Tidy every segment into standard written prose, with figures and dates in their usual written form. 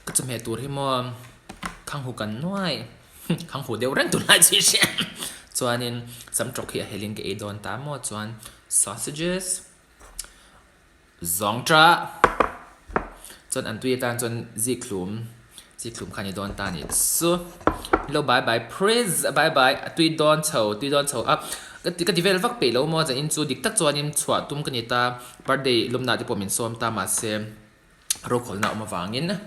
ก็จะมีตัวที่มอข้างหูกันน้อยข้างหูเดียวเร่งตัวไหนสิเช่นส่วนนี้สำหรับเฮียเฮลินกับเอดอนตามมอส่วน sausages ซองจ้าจนอันตัวตานจนซีคลุมคันยดอนตานี่สู้เราบายบาย praise บายบายตัวดอนเฉาอ่ะก็ที่เวลฟักเปแล้วมอจะอินจูดิกตัดจวนยิมชวดตุ้มกันนี่ตา birthday ลมหนาที่ผมมินซ้อมตามาเซมเราขอหน้ามาฟังยินนะ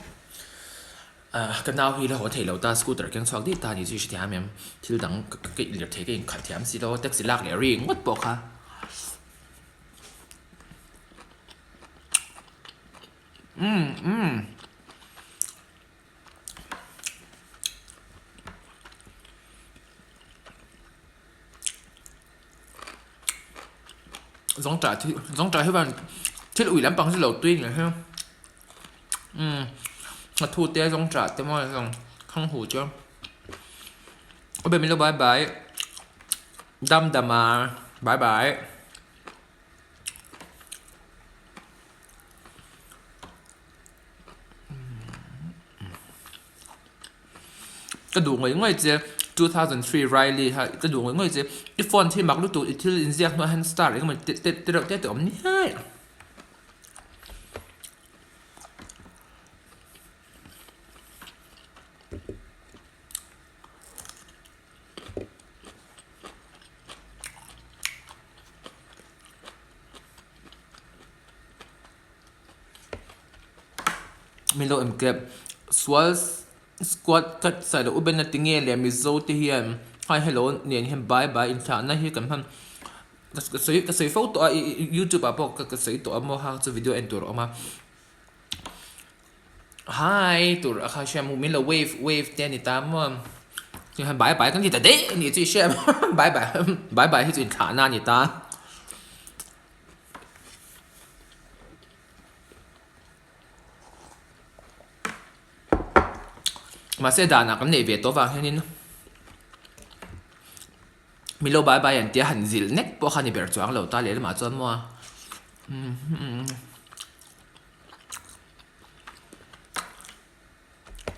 กันดาวฮีเราหัวเทเราตาสกูตเตอร์กันชอบดีตานี่จู่ที่ทำยังที่เราดังก็เหลือเทกันขัดแถมสิเราเด็กสิลากเลยริงวัดบอกค่ะgiống tràให้มันที่อุ่ยล้ำปังที่เราตุ้ยเลยใช่ไหมมาทูเตี้ยgiống tràเตี้ยมากเลยข้างหูจ้ะโอ้เบมิโลบายบายดำมาบายบายกระดูกเลยง่ายเจ้2003 Riley ฮะกระดูกง่ายเจ้อีฟอนที่มักรู้ตัวอีที่อินเซียกมาฮันสตาร์เลยก็มันเตะอมนี่มิโลเอ็มเก็บสวอลสควอตกัดใส่แล้วอุเบนนัตติงเงี้ยเลยมิโซที่เฮียนให้ฮัลโหลเนี่ยเห็นบายอินทานะเฮียกันพันก็ใส่โฟโต้YouTube อ่ะพวกก็ใส่ตัวมั่วฮะจะวิดีโอเอ็นตัวออกมา Hi ตัวข้าเชื่อมูมิโลเวฟเดี๋ยวนี้ตามว่าที่ให้บายกันที่แต่เด็กนี่ที่เชื่อบายที่จุดขาหน้านี่ตามาเสียดายนะกันเนี่ยเวทตัวฟังแค่นี้นะมิโลบายอันเดียหันซิลเน็กพวกเขาเนี่ยเปิดจวงเราตาเลยมาจนมัว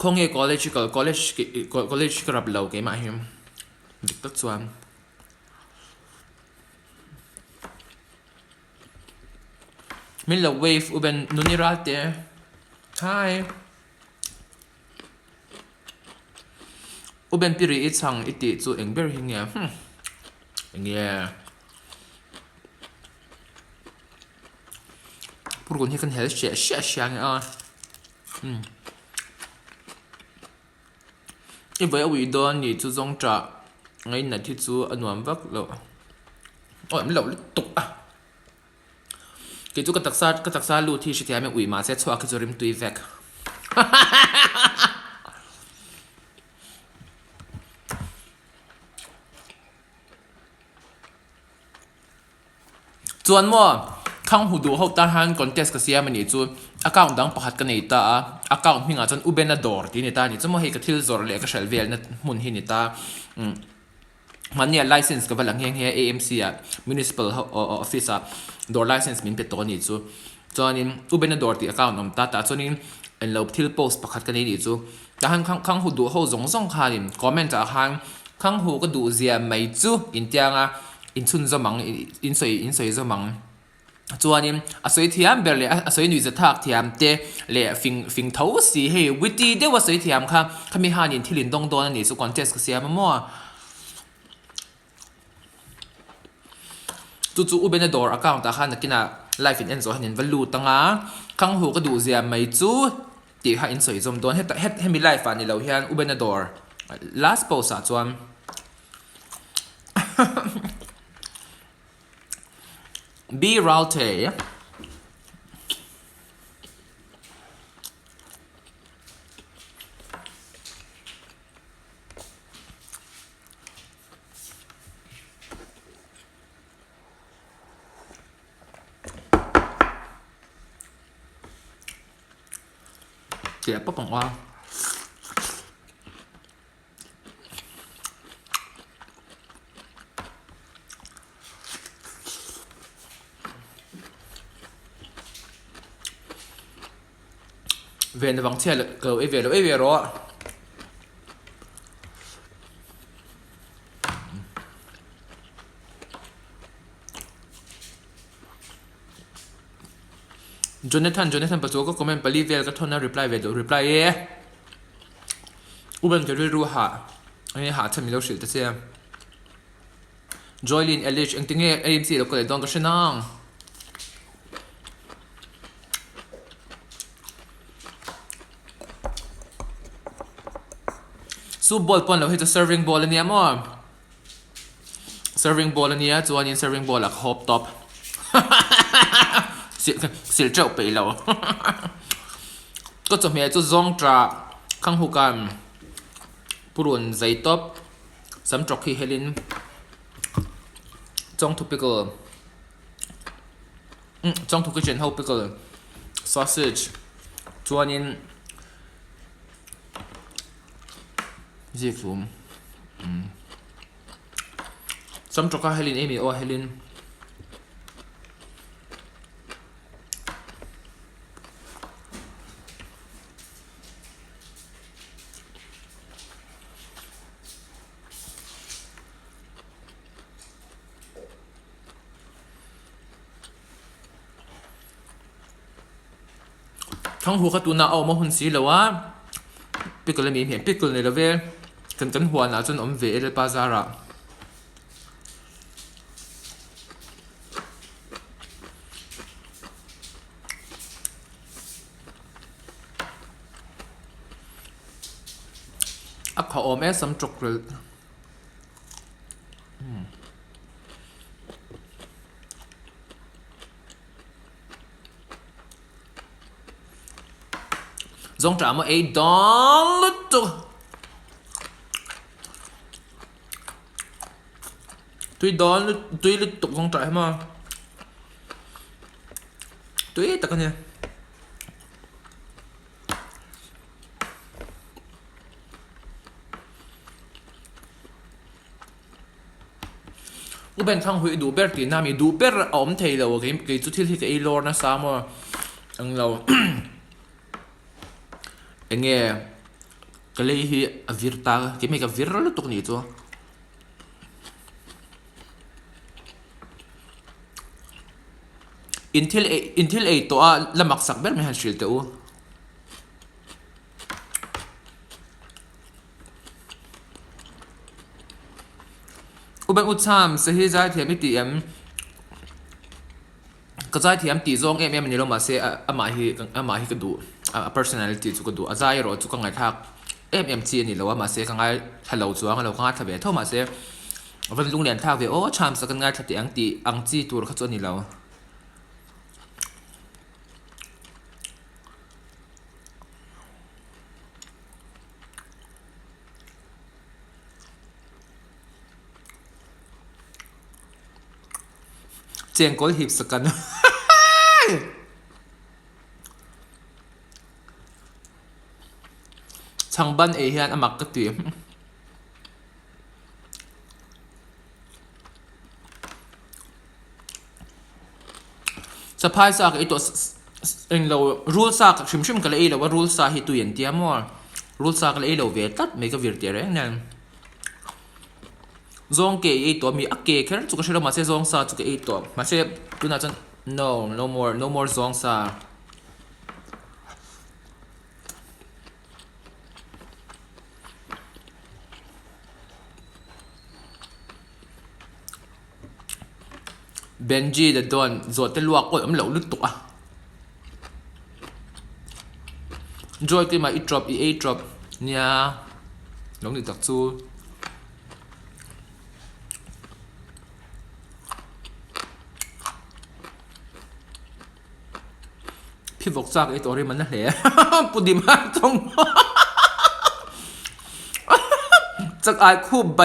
คงเอ college ก็รับเราเกี่ยมาเห็นดิกตัดจวนมิโลเวฟอุเบนนุนิรัตเต้ Hi อุเบนปีรีอีช่างอิติจูเอ็งเบอร์หิงเงี้ยพูดคนที่กันเห็นเสียงอ่ะอีเวอวีดอนนี่จูจงจ่าไงนั่นที่จูอันวันวักเราโอ้ยไม่เราตุกอ่ะกิจูก็ตักซาลูที่ชิที่ให้วีมาเซ็ตชัวร์คือจูริมตุยแวกจวนว่าข้างหูดูเขาตาหันคอนเทสก็เสียมันนี่จูอากาศดังประหัดกันนี่ตาอากาศมิงอาจจะอุเบนดอร์ที่นี่ตานี่จะมาให้กับทิลซอร์เลยก็เชลเวลนั่นมุนหินี่ตามันเนี่ย license ก็เป็นหลังเฮีย AMC อ่ะ municipal office อ่ะ door license มินเป็นตัวนี้จูจวนนี้อุเบนดอร์ที่อากาศน้ำตาจวนนี้อันเราทิลโพสประหัดกันนี่จูแต่หันข้างหูดูเขาสงขาดิคอมเมนต์จากหันข้างหูก็ดูเสียไม่จูอินเดียงอ่ะอินชุนจะมังอินสวยจะมังจวนนี้อาศัยที่อันเบลเลยอาศัยหนุ่ยจะทักที่อันเตะเลยฟิงเท้าสีเฮวิธีเดียวว่าอาศัยที่อันค่ะถ้ามีหานินที่ลินดงโดนนี่สุกอนเจสก็เสียมามั่วจู่อุเบนดอร์อากาศตาขันนักกินอะไลฟ์อินเอ็นโซหันยินวัลลูตั้งอ่ะข้างหูก็ดูเสียไม่จู่ตีหาอินสวยจมโดนให้มีไลฟ์ฟันนี่เราเห็นอุเบนดอร์ last post อ่ะจวนB Ralte เสียปั๊บบอกว่า về nó vắng xe là cầu ấy về rồi Jonathan pasu ko comment pali vel ka thona reply ve do reply e uben ke ru ha ani ha chami lo shil ta se Joylin Elich ang tingi AMC lo ko le don ka shinang su ball pon lo hit serving ball ni amo serving ball ni a chuan in serving ball a hop top sil chau pe lo ko chu me chu zong tra khang hu kan purun zai top sam trok hi helin trong thu pickle trong thu kitchen ho pickle sausage chuan in gì cũng sam trok helin emi o helin thằng hú khát tu na ao mà hun xí lâu á pickle mi hiểm pickle này là về cần hoa nào cho nó về để bazar à họ ôm em sắm trục rồi dòng trả mà ấy đón lứt tụ tuy lứt tục dòng trả mà tuy tất cả nha u bên thằng hủy đủ bể tiền nam đủ bể ổn thầy đâu cái chút thì cái lor nó sao mà anh lâu anh nghe cái này hi virta cái mấy cái viral lúc này thôi Intel 8 to la maksak ber me han shil te u uben utsam se hi zai thiam ti em ka zai thiam ti zong em ni lo ma se ama hi ka du a personality chu ka du a zai ro chu ka ngai thak chi ni lo ma se ka ngai hello chu ang lo ka thabe tho ma se van lung lian thak ve o cham sa kan ngai thati ang chi tur kha chu ni lo chèn có hiệp sạc cân chẳng ban ấy hiện mặc cái tuyến sắp hai sa cái tổ anh lâu rule sa shim cái này làว่า rule sa hi tuyến tiêm mà rule sa cái này lâu về tắt mấy cái việc đấy nè zong ke ei to mi ake kher chu ka shira ma se zong sa chu ke ei to ma se tu na chan no more zong sa Benji the don zo te luak ko am lo lut to a joy ke ma i drop nia long ni tak chuพี่บอกจากไอ้ตัวนี้มันนั่นแหละปุดิมาตรงจากไอ้คู่ใบ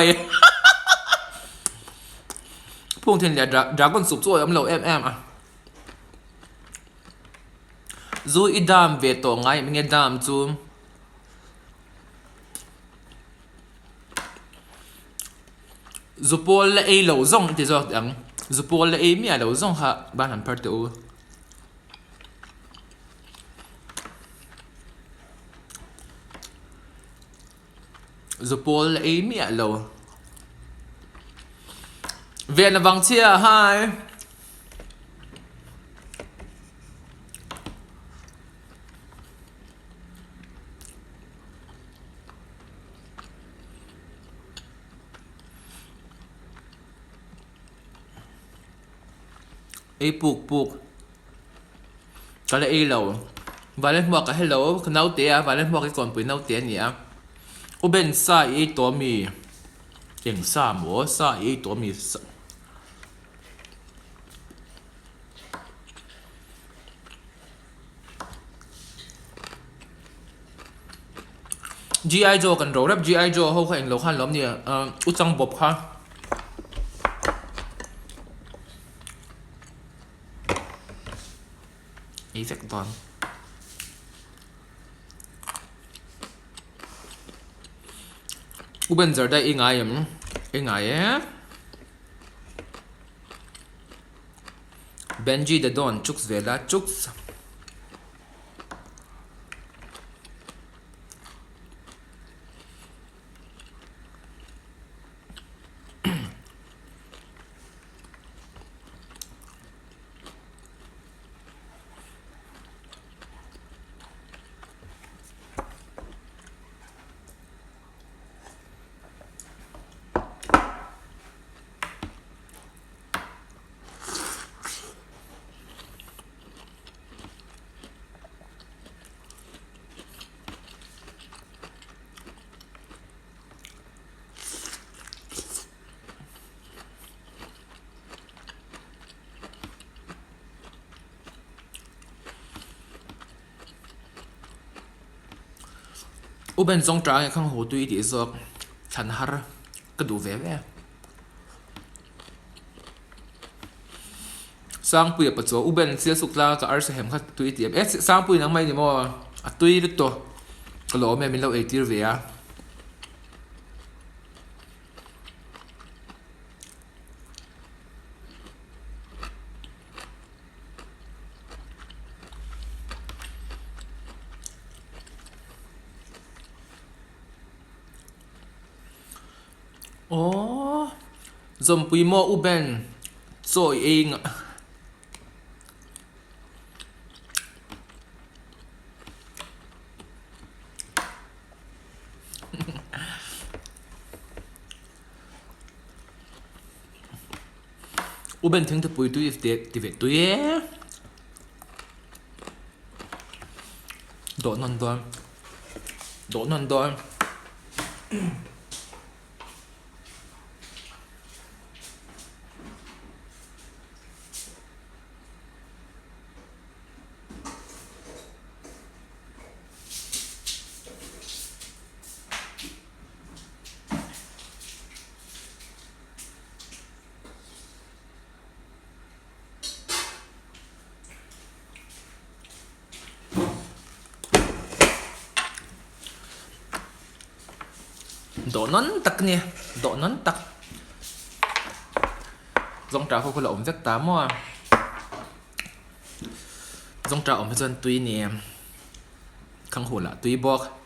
พวกเทนเดียดราก้อนสุบตัวอำเหล่าอ่ะจูอีดามเวตัวไงมึงไงดามจูปอลเอเหล่าซงที่จอดยังจูปอลเอมีอะไรเหล่าซงฮะบ้านหันพาร์ตโอ Zupol ay mía lo. Về là vắng chia hai. Ai puk. Kala ay lo. Valen mo ka hello, kanau tia, valen mo ka kon pui nau tia niya. Uben sa ay to mi. Yang sa mo sa ay to mi. GI Joe kan ro rap GI Joe ho kha eng lo khan lom ni u chang bob kha ý sek ton u ben zer dai ingai Benji the Don chuks vela chuks u ben zong tra khang ho tui ti zok chan har ka du ve ve sang pui pa cho u ben sia sukla ka ar se hem kha tui ti em sang pui nang mai ni mo a tui ru to ka lo me min lo e tir ve a oh zom pui mo u ben so ing u ben thing the pui tu if ti ve tu ye do non don độ nón tắc nè độ nón tắc dòng trà không có lộn rất tám mà dòng trà ổng dân tuy nè khăng hồ là tuy bọc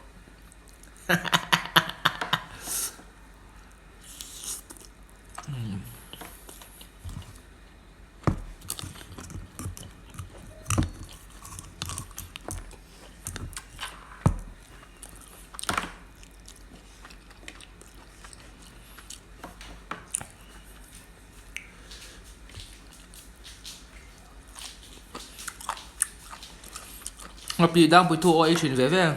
ngập gì đang bùi thu ôi chuyển về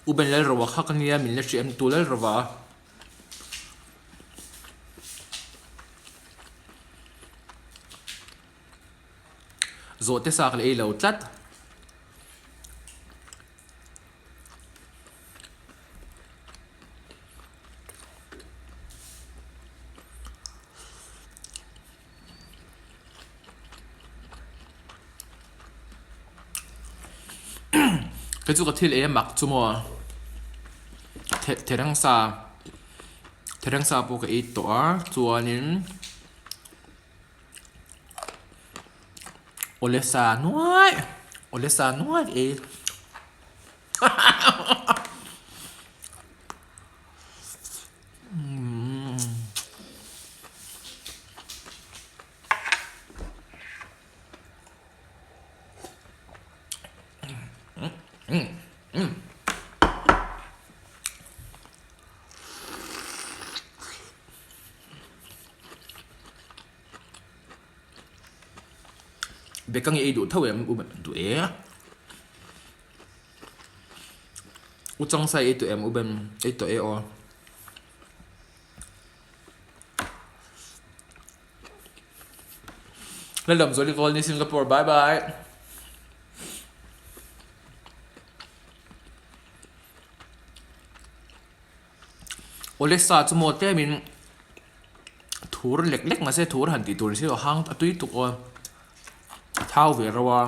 u bên lấy rồi khác nia mình lấy chuyện tu lấy rồi rồi thế sao lại lâu chắt cái chỗ cái thiên ấy mặc cho mà thế răng sa bộ cái ít tổ cho nên Olesa nuai. Olesa nuai eh. Bekang e du thau em u du e. U chang sai e tu em u ben e to e o. Lalam zoli kol ni Singapore. Bye bye. Olesa chu mo te min thur lek lek ma se thur han ti tur si o hang atui tu ko thau ve rawa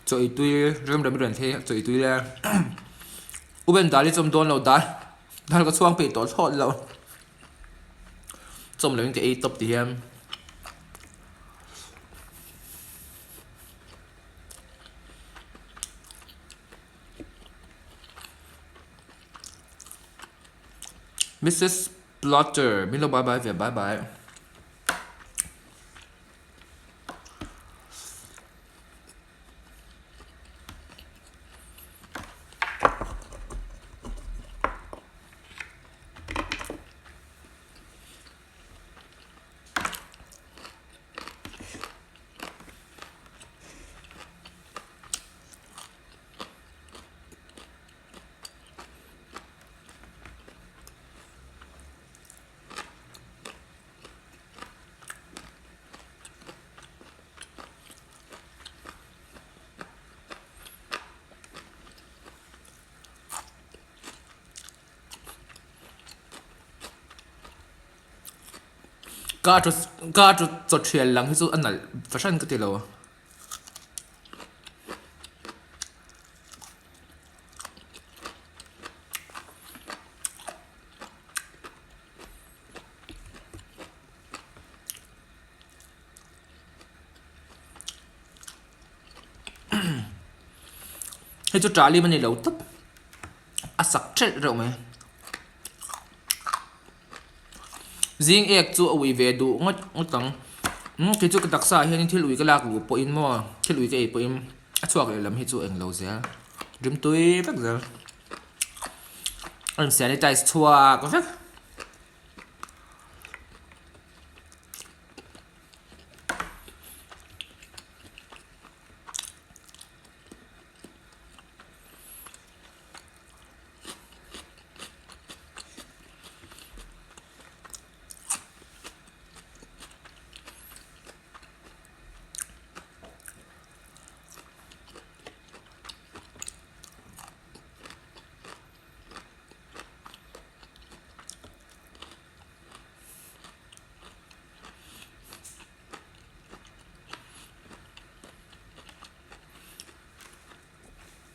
choi tui rem rem ren the choi tui le u ben dali chom don lo dal ko chuang pe to thot lo chom le ke e top ti hem Mrs. Plotter Milo bye bye ve bye bye ka tro cho thial lang hi chu anal fashion ka ti lo hi chu trali mani lo tap a sak thet ro me zing ek chu awi ve du ngot tang ki chu ka taksa hian thil ui ka lak lu po in mo thil ui ka e po in a chuak le lam hi chu eng lo zia rim tui bak zel an sanitize chuak vek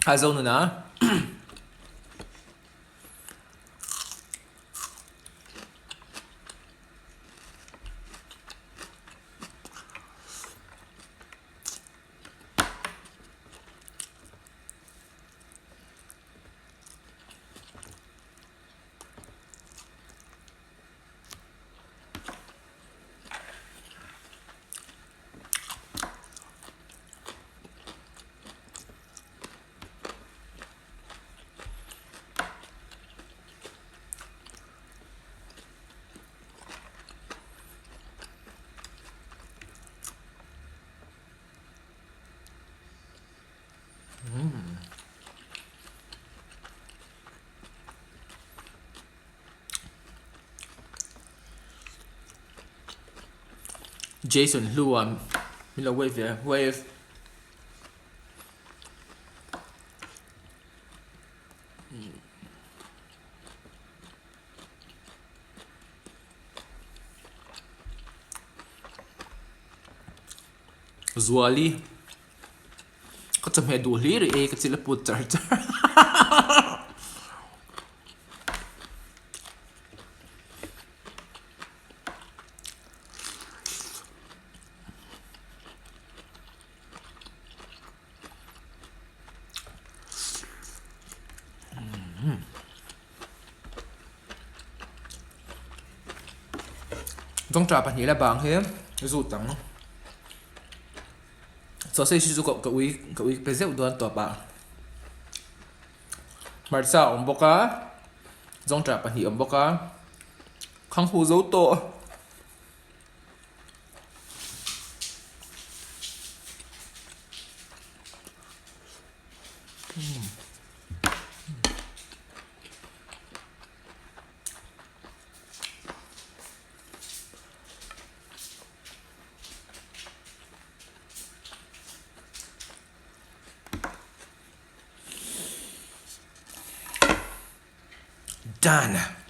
hai zo nữa nè Jason Luan mình là wave Zuali có chấm hè đủ lý rồi cái chỉ là bút char char trong trà bản nhĩ là bảng hết rụt tắng so xây sử dụng cái uy bây giờ đoán tòa bảng mà sao ông bốc á trong trà bản nhĩ ông bốc á khang hù dấu tổ done